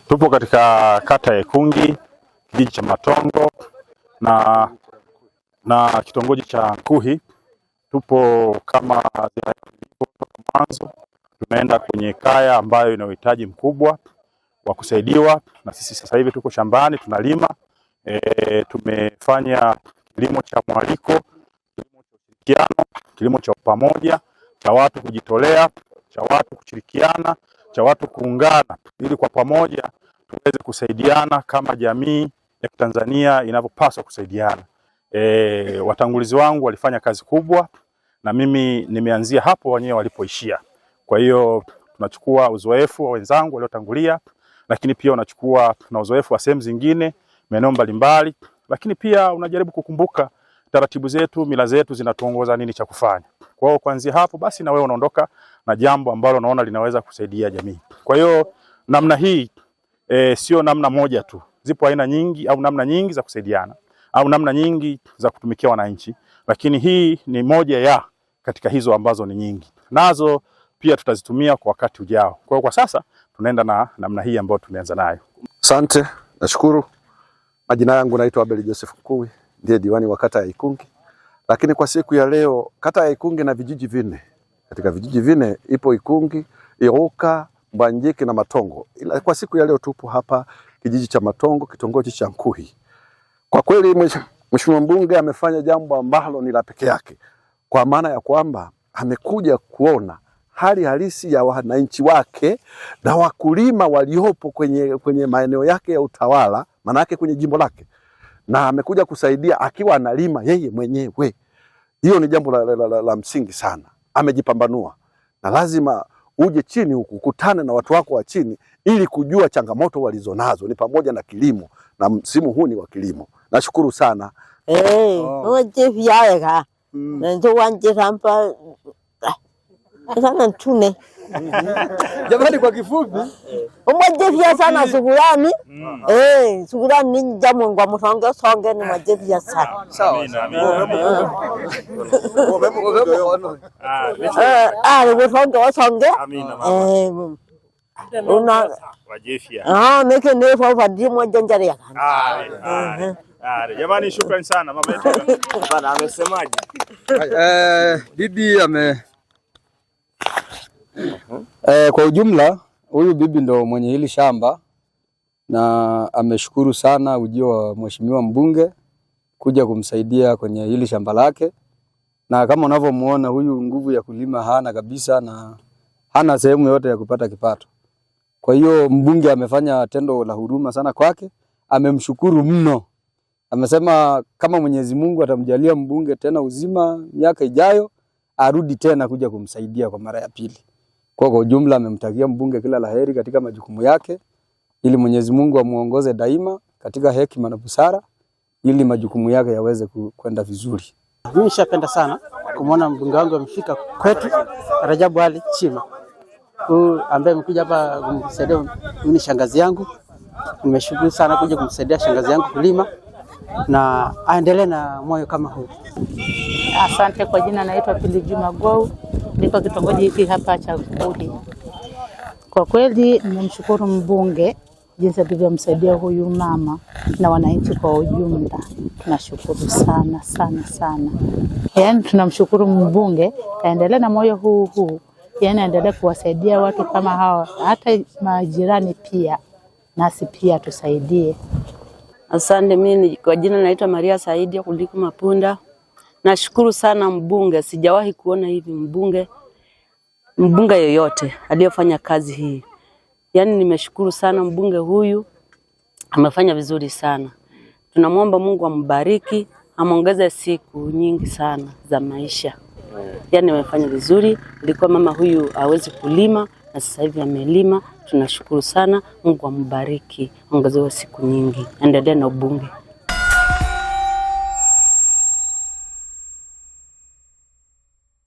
Tupo katika kata ya Ikungi, kijiji cha Matongo na kitongoji cha Nkuhi. Tupo kama mwanzo, tumeenda kwenye kaya ambayo ina uhitaji mkubwa wa kusaidiwa, na sisi sasa hivi tuko shambani tunalima. Tumefanya kilimo cha mwaliko, kilimo cha ushirikiano, kilimo cha pamoja, cha watu kujitolea, cha watu kushirikiana, cha watu kuungana ili kwa pamoja tuweze kusaidiana kama jamii ya Tanzania inavyopaswa kusaidiana. Watangulizi wangu walifanya kazi kubwa na mimi nimeanzia hapo wenyewe walipoishia. Kwa hiyo tunachukua uzoefu wa wenzangu waliotangulia, lakini pia unachukua na uzoefu wa sehemu zingine, maeneo mbalimbali, lakini pia unajaribu kukumbuka taratibu zetu, mila zetu zinatuongoza nini cha kufanya. Kwa hiyo kuanzia hapo basi na wewe unaondoka na jambo ambalo unaona linaweza kusaidia jamii. Kwa hiyo namna hii sio namna moja tu. Zipo aina nyingi au namna nyingi za kusaidiana au namna nyingi za kutumikia wananchi, lakini hii ni moja ya katika hizo ambazo ni nyingi. Nazo pia tutazitumia kwa wakati ujao. Kwa hiyo kwa sasa tunaenda na namna hii ambayo tumeanza nayo. Asante, nashukuru. Majina yangu naitwa Abel Joseph Mkuwi, ndiye diwani wa kata ya Ikungi. Lakini kwa siku ya leo kata ya Ikungi na vijiji vinne. Katika vijiji vinne ipo Ikungi, Iruka, Mbanjiki na Matongo. Ila kwa siku ya leo tupo hapa kijiji cha Matongo, kitongoji cha Nkuhi. Kwa kweli Mheshimiwa mbunge amefanya jambo ambalo ni la pekee yake, kwa maana ya kwamba amekuja kuona hali halisi ya wananchi wake na wakulima waliopo kwenye maeneo yake ya utawala, maana yake kwenye jimbo lake, na amekuja kusaidia akiwa analima yeye mwenyewe. Hiyo ni jambo la msingi sana. Amejipambanua, na lazima uje chini huku kutane na watu wako wa chini ili kujua changamoto walizonazo, ni pamoja na kilimo, na msimu huu ni wa kilimo. Nashukuru sana. Oje viaga. Ndio wanje rampa. Sana tune. Jamani, kwa kifupi, umejevia sana shukrani. Shukrani ni jambo ngwa mtonge songe ni majevia sana. Sawa. Mtonge wasonge. Una wajefia. Meke nefo fadi moja njari ya. Jamani, shukrani sana mama yetu. Bana amesemaje? Bibi kwa ujumla huyu bibi ndo mwenye hili shamba, na ameshukuru sana ujio wa mheshimiwa mbunge kuja kumsaidia kwenye hili shamba lake. Na kama unavyomuona huyu nguvu ya kulima hana kabisa, na hana sehemu yote ya kupata kipato. Kwa hiyo mbunge amefanya tendo la huruma sana kwake, amemshukuru mno. Amesema kama Mwenyezi Mungu atamjalia mbunge tena uzima miaka ijayo, arudi tena kuja kumsaidia kwa mara ya pili. Kwa ujumla amemtakia mbunge kila laheri katika majukumu yake, ili Mwenyezi Mungu amuongoze daima katika hekima na busara, ili majukumu yake yaweze kwenda vizuri. Mimi nishapenda sana kumuona mbunge wangu amefika kwetu, Rajabu Ali Chima, ambaye amekuja hapa kumsaidia. Mimi shangazi yangu, nimeshukuru sana kuja kumsaidia shangazi yangu kulima, na aendelee na moyo kama huu. Asante. Kwa jina naitwa Pili Juma Gwau, niko kitongoji hiki hapa cha Nkuhi. Kwa kweli nimemshukuru mbunge jinsi alivyomsaidia huyu mama na wananchi kwa ujumla. Tunashukuru sana sana sana. Yaani tunamshukuru mbunge, aendelee na moyo huu. Yaani aendelee kuwasaidia watu kama hawa, hata majirani pia, nasi pia tusaidie. Asante. Mimi kwa jina naitwa Maria Saidi kuliko Mapunda. Nashukuru sana mbunge, sijawahi kuona hivi mbunge yoyote aliyofanya kazi hii. Yaani nimeshukuru sana mbunge huyu, amefanya vizuri sana. Tunamwomba Mungu ambariki, amuongeze siku nyingi sana za maisha. Yaani amefanya vizuri, ilikuwa mama huyu hawezi kulima na sasa hivi amelima. Tunashukuru sana, Mungu ambariki, ongezewe siku nyingi. Endelee na ubunge.